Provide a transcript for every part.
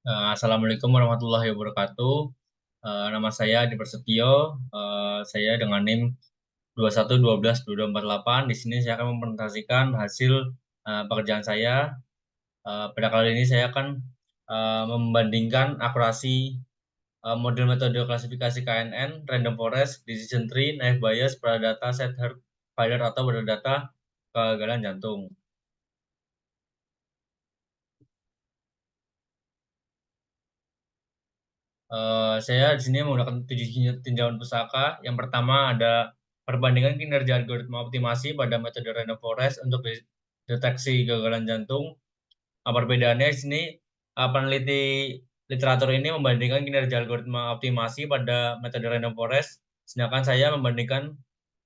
Assalamualaikum warahmatullahi wabarakatuh. Nama saya Adi Prasetyo. Saya dengan NIM 21122248. Di sini saya akan mempresentasikan hasil pekerjaan saya. Pada kali ini saya akan membandingkan akurasi model metode klasifikasi KNN, random forest, decision tree, naive Bayes pada data set heart failure atau pada data kegagalan jantung. Saya di sini menggunakan 7 tinjauan pusaka. Yang pertama ada perbandingan kinerja algoritma optimasi pada metode random forest untuk deteksi kegagalan jantung. Perbedaannya di sini peneliti literatur ini membandingkan kinerja algoritma optimasi pada metode random forest, sedangkan saya membandingkan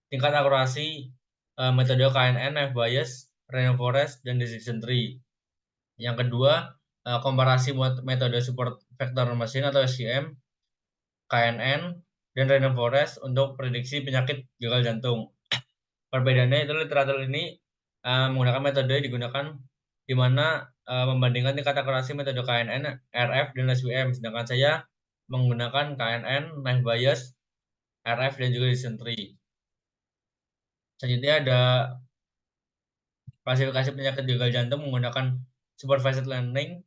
tingkat akurasi metode KNN, F bias, random forest, dan decision tree. Yang kedua, komparasi metode support vector machine atau SVM, KNN, dan random forest untuk prediksi penyakit gagal jantung. Perbedaannya itu literatur ini menggunakan metode digunakan di mana membandingkan tingkat akurasi metode KNN, RF, dan SVM, sedangkan saya menggunakan KNN, naive Bayes, RF, dan juga decision tree. Selanjutnya ada klasifikasi penyakit gagal jantung menggunakan supervised learning.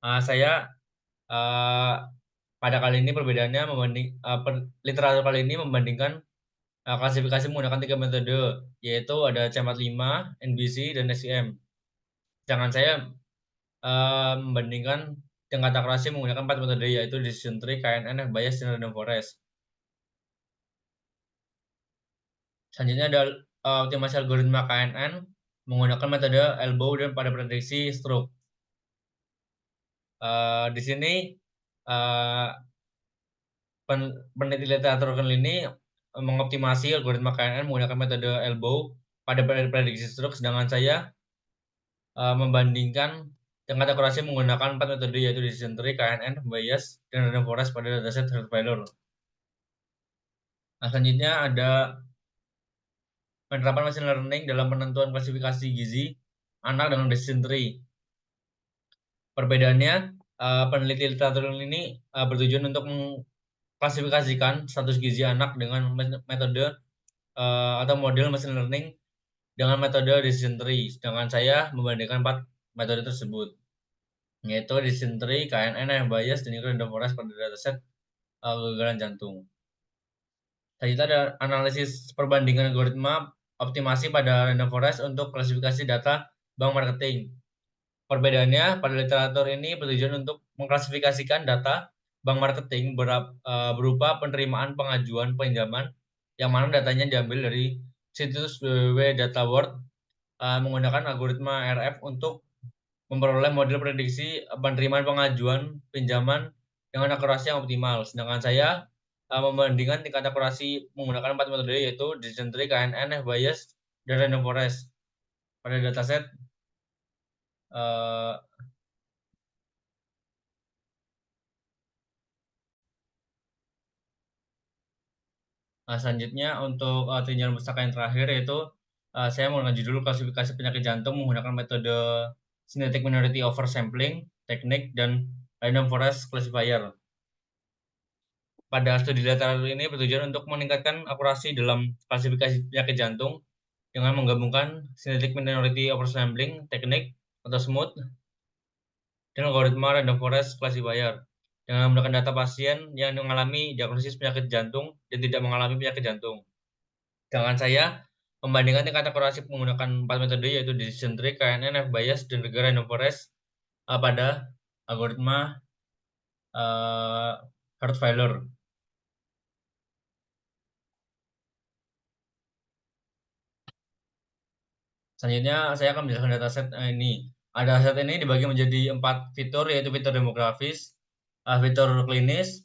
Saya pada kali ini perbedaannya literatur kali ini membandingkan klasifikasi menggunakan 3 metode, yaitu ada C45, NBC, dan SEM. Sedangkan saya membandingkan tingkat akurasi menggunakan 4 metode, yaitu decision tree, KNN, Bayes, dan random forest. Selanjutnya ada optimasi algoritma KNN menggunakan metode elbow dan pada prediksi stroke. Di sini peneliti literatur ini mengoptimasi algoritma KNN menggunakan metode elbow pada prediksi stroke, sedangkan saya membandingkan tingkat akurasi menggunakan 4 metode, yaitu decision tree, KNN, Bayes, dan random forest pada dataset heart failure. Selanjutnya ada penerapan machine learning dalam penentuan klasifikasi gizi anak dengan decision tree. Perbedaannya, peneliti literatur ini bertujuan untuk mengklasifikasikan status gizi anak dengan metode atau model machine learning dengan metode decision tree, sedangkan saya membandingkan 4 metode tersebut, yaitu decision tree, KNN, Bayes, dan juga random forest pada dataset kegagalan jantung. Selanjutnya ada analisis perbandingan algoritma optimasi pada random forest untuk klasifikasi data bank marketing. Perbedaannya, pada literatur ini bertujuan untuk mengklasifikasikan data bank marketing berupa penerimaan pengajuan pinjaman, yang mana datanya diambil dari situs www.dataworld menggunakan algoritma RF untuk memperoleh model prediksi penerimaan pengajuan pinjaman dengan akurasi yang optimal. Sedangkan saya membandingkan tingkat akurasi menggunakan 4 metode, yaitu decision tree, KNN, Bayes, dan random forest pada dataset selanjutnya untuk tinjauan pustaka yang terakhir, yaitu saya menggunakan judul klasifikasi penyakit jantung menggunakan metode synthetic minority oversampling, teknik, dan random forest classifier. Pada studi literatur ini bertujuan untuk meningkatkan akurasi dalam klasifikasi penyakit jantung dengan menggabungkan synthetic minority oversampling, teknik atau SMOOTH, dan algoritma random forest classifier dengan menggunakan data pasien yang mengalami diagnosis penyakit jantung dan tidak mengalami penyakit jantung. Sedangkan saya membandingkan tingkat akurasi menggunakan 4 metode, yaitu decision tree, KNN, F bias, dan juga random forest pada algoritma heart failure. Selanjutnya saya akan menjelaskan dataset ini. Dataset ini dibagi menjadi 4 fitur, yaitu fitur demografis, fitur klinis,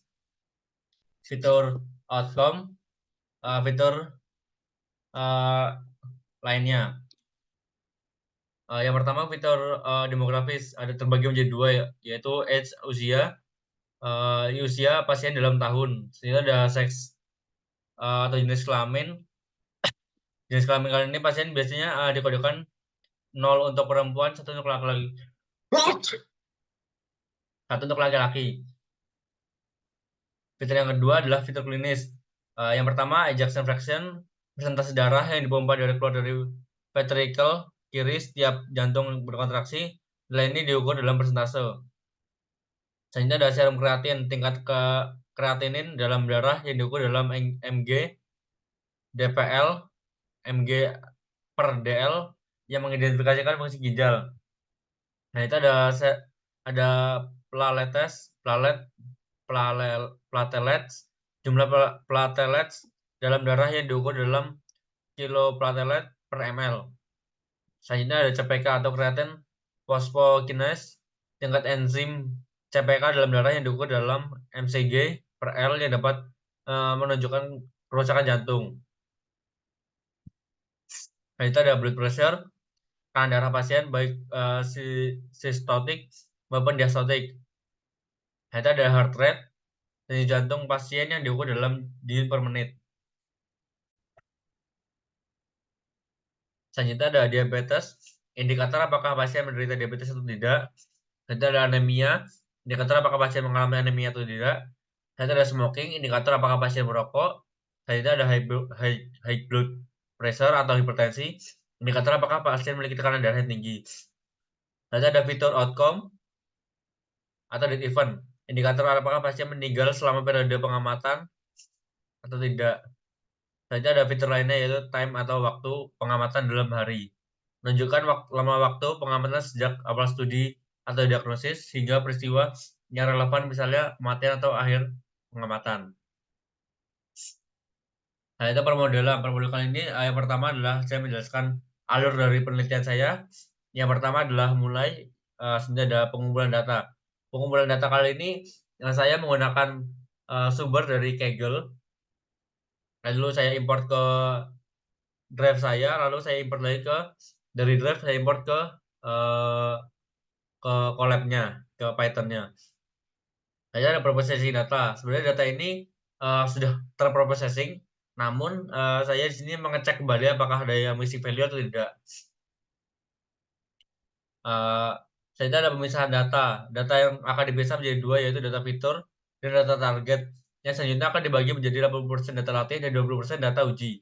fitur outcome, fitur lainnya. Yang pertama fitur demografis ada terbagi menjadi 2, yaitu age usia, usia pasien dalam tahun. Selanjutnya ada seks atau jenis kelamin. Jenis kelamin kali ini pasien biasanya dikodekan 0 untuk perempuan, 1 untuk laki-laki. Satu untuk laki-laki. Fitur yang kedua adalah fitur klinis. Yang pertama, ejection fraction, persentase darah yang dipompa keluar dari ventricle kiri setiap jantung berkontraksi. Nilai ini diukur dalam persentase. Selanjutnya ada serum kreatin, tingkat kreatinin dalam darah yang diukur dalam mg, dpl, mg per dl yang mengidentifikasikan fungsi ginjal. Nah, itu ada platelets, platelets, jumlah platelets dalam darah yang diukur dalam kiloplatelet per ml. Selanjutnya ada CPK atau creatine phosphokinase, tingkat enzim CPK dalam darah yang diukur dalam mcg per L yang dapat menunjukkan kerusakan jantung. Selanjutnya ada blood pressure, tekanan darah pasien baik sistotik maupun diastotik. Selanjutnya ada heart rate, denyut jantung pasien yang diukur dalam denyut per menit. Selanjutnya ada diabetes, indikator apakah pasien menderita diabetes atau tidak. Selanjutnya ada anemia, indikator apakah pasien mengalami anemia atau tidak. Selanjutnya ada smoking, indikator apakah pasien merokok. Selanjutnya ada high blood pressure atau hipertensi, indikator apakah pasien memiliki tekanan darah yang tinggi. Selanjutnya ada fitur outcome atau death event, indikator apakah pasien meninggal selama periode pengamatan atau tidak. Selanjutnya ada fitur lainnya yaitu time atau waktu pengamatan dalam hari, menunjukkan lama waktu pengamatan sejak awal studi atau diagnosis hingga peristiwa yang relevan, misalnya kematian atau akhir pengamatan. Nah, itu permodelan. Permodelan kali ini yang pertama adalah saya menjelaskan alur dari penelitian saya. Yang pertama adalah mulai sebenarnya ada pengumpulan data. Pengumpulan data kali ini saya menggunakan sumber dari Kaggle. Lalu saya import ke drive saya, lalu saya import lagi dari drive saya import uh, ke Colab-nya, ke Python-nya. Saya ada processing data. Sebenarnya data ini sudah terprocessing, namun saya di sini mengecek kembali apakah ada yang missing value atau tidak. Saya ada pemisahan data. Data yang akan dipisah menjadi dua, yaitu data fitur dan data target. Yang selanjutnya akan dibagi menjadi 80% data latih dan 20% data uji.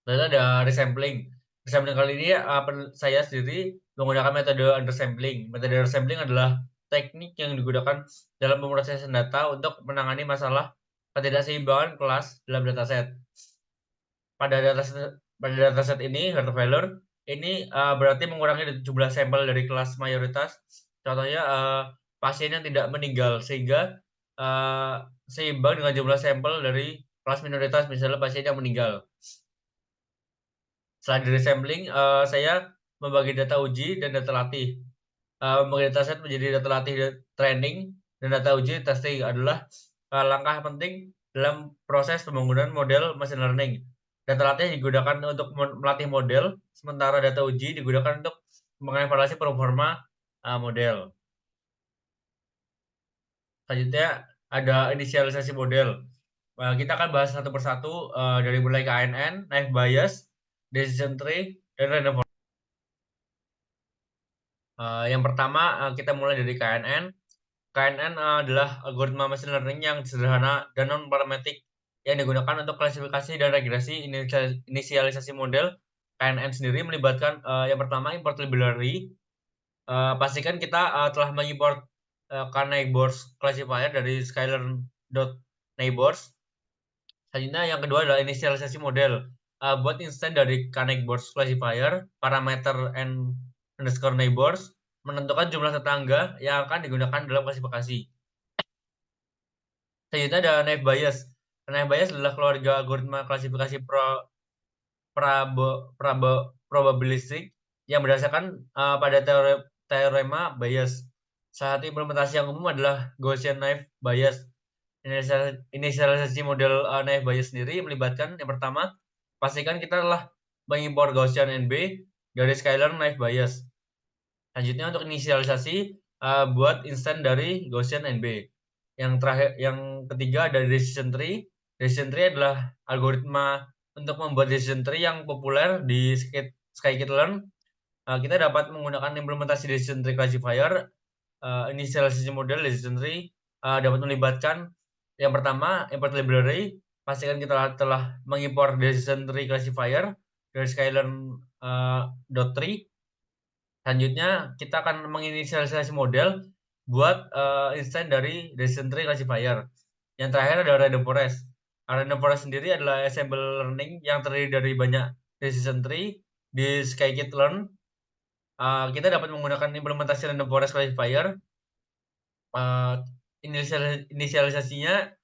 Lalu ada resampling. Resampling kali ini saya sendiri menggunakan metode undersampling. Metode undersampling adalah teknik yang digunakan dalam pemrosesan data untuk menangani masalah ketidakseimbangan kelas dalam dataset. Pada dataset ini, hard failure ini berarti mengurangi jumlah sampel dari kelas mayoritas. Contohnya pasien yang tidak meninggal, sehingga seimbang dengan jumlah sampel dari kelas minoritas, misalnya pasien yang meninggal. Setelah dari sampling, saya membagi data uji dan data latih. Membagi dataset menjadi data latih training dan data uji testing adalah langkah penting dalam proses pembangunan model machine learning. Data latih digunakan untuk melatih model, sementara data uji digunakan untuk mengevaluasi performa model. Selanjutnya ada inisialisasi model. Kita akan bahas satu persatu dari mulai KNN, naive Bayes, decision tree, dan random forest. Yang pertama kita mulai dari KNN. KNN adalah algoritma machine learning yang sederhana dan non-parametric yang digunakan untuk klasifikasi dan regresi inisialisasi model. KNN sendiri melibatkan yang pertama import library. Pastikan kita telah mengimport K-neighbors classifier dari scalar.neighbors. Selanjutnya yang kedua adalah inisialisasi model. Buat instan dari K-neighbors classifier, parameter n underscore neighbors, menentukan jumlah tetangga yang akan digunakan dalam klasifikasi. Selanjutnya ada naive Bayes. Naive Bayes adalah keluarga algoritma klasifikasi probabilistik yang berdasarkan pada teorema Bayes. Salah satu implementasi yang umum adalah Gaussian naive Bayes. Inisialisasi model naive Bayes sendiri melibatkan yang pertama, pastikan kita telah mengimpor Gaussian NB dari scalar naive Bayes. Selanjutnya untuk inisialisasi buat instan dari Gaussian NB. Yang terakhir, yang ketiga ada decision tree. Decision tree adalah algoritma untuk membuat decision tree yang populer di scikit-learn. Kita dapat menggunakan implementasi decision tree classifier inisialisasi model decision tree dapat melibatkan yang pertama import library. Pastikan kita telah mengimpor decision tree classifier dari sklearn .tree. Selanjutnya kita akan menginisialisasi model buat instance dari decision tree classifier. Yang terakhir adalah random forest. Random forest sendiri adalah ensemble learning yang terdiri dari banyak decision tree di scikit-learn. Kita dapat menggunakan implementasi random forest classifier. Inisialisasinya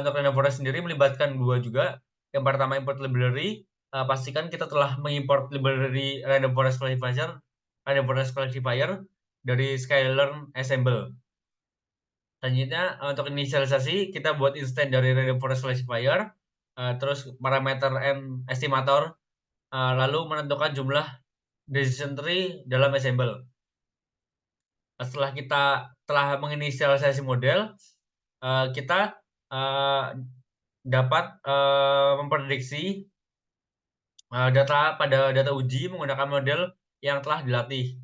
untuk random forest sendiri melibatkan dua juga. Yang pertama import library. Pastikan kita telah mengimport library random forest classifier dari sklearn ensemble. Selanjutnya untuk inisialisasi kita buat instance dari random forest classifier, terus parameter and estimator, lalu menentukan jumlah decision tree dalam ensemble. Setelah kita telah menginisialisasi model, kita dapat memprediksi data pada data uji menggunakan model yang telah dilatih.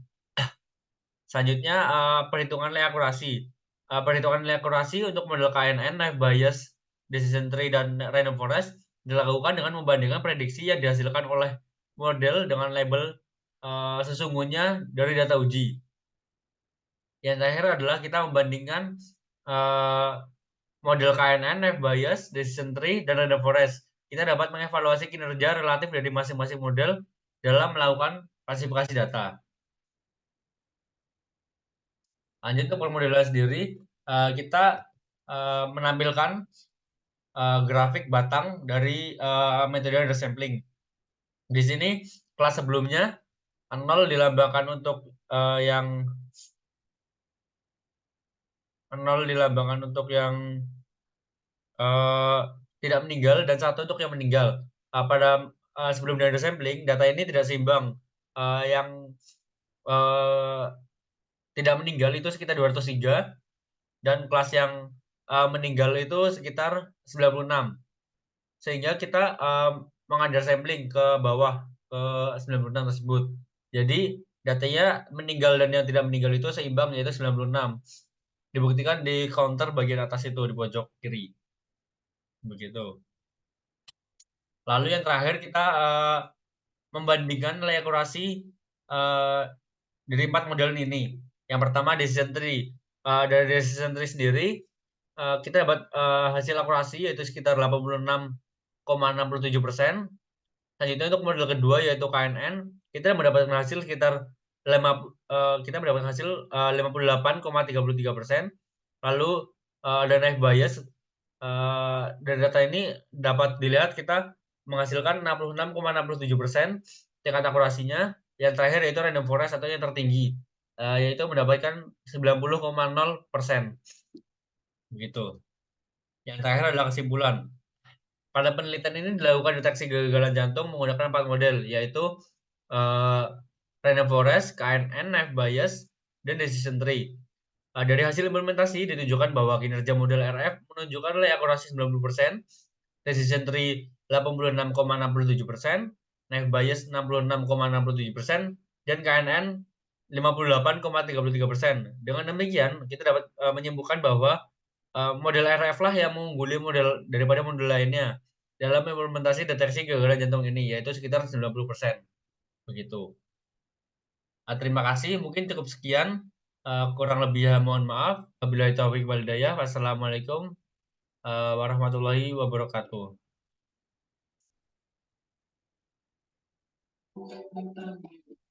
Selanjutnya perhitungan nilai akurasi. Perhitungan nilai akurasi untuk model KNN, naive Bayes, decision tree, dan random forest dilakukan dengan membandingkan prediksi yang dihasilkan oleh model dengan label sesungguhnya dari data uji. Yang terakhir adalah kita membandingkan model KNN, naive Bayes, decision tree, dan random forest. Kita dapat mengevaluasi kinerja relatif dari masing-masing model dalam melakukan klasifikasi data. Lanjut ke permodelan sendiri, kita menampilkan grafik batang dari metode undersampling. Di sini kelas sebelumnya 0 dilambangkan untuk yang 0 dilambangkan untuk yang tidak meninggal dan 1 untuk yang meninggal. Pada sebelum undersampling data ini tidak seimbang. Yang tidak meninggal itu sekitar 203 dan kelas yang meninggal itu sekitar 96. Sehingga kita mengundersampling ke bawah ke 96 tersebut. Jadi datanya meninggal dan yang tidak meninggal itu seimbang, yaitu 96. Dibuktikan di counter bagian atas itu di pojok kiri. Begitu. Lalu yang terakhir kita membandingkan nilai akurasi dari 4 model ini. Yang pertama decision tree. Dari decision tree sendiri kita dapat hasil akurasi yaitu sekitar 86,67%. Selanjutnya untuk model kedua yaitu KNN, kita mendapatkan hasil sekitar 58,33%. Lalu ada naive Bayes. Dari data ini dapat dilihat kita menghasilkan 66,67% tingkat akurasinya. Yang terakhir yaitu random forest atau yang tertinggi, yaitu mendapatkan 90,0%. Begitu. Yang terakhir adalah kesimpulan. Pada penelitian ini dilakukan deteksi kegagalan jantung menggunakan 4 model, yaitu random forest, KNN, naive Bayes, dan decision tree. Dari hasil implementasi ditunjukkan bahwa kinerja model RF menunjukkan nilai akurasi 90%, decision tree 86,67%, naive Bayes 66,67%, dan KNN 58,33%. Dengan demikian, kita dapat menyimpulkan bahwa model RF lah yang mengungguli model daripada model lainnya dalam implementasi deteksi kegagalan jantung ini, yaitu sekitar 90%. Begitu. Terima kasih, mungkin cukup sekian. Kurang lebihnya mohon maaf. Wabillahi taufiq wal hidayah. Wassalamualaikum warahmatullahi wabarakatuh.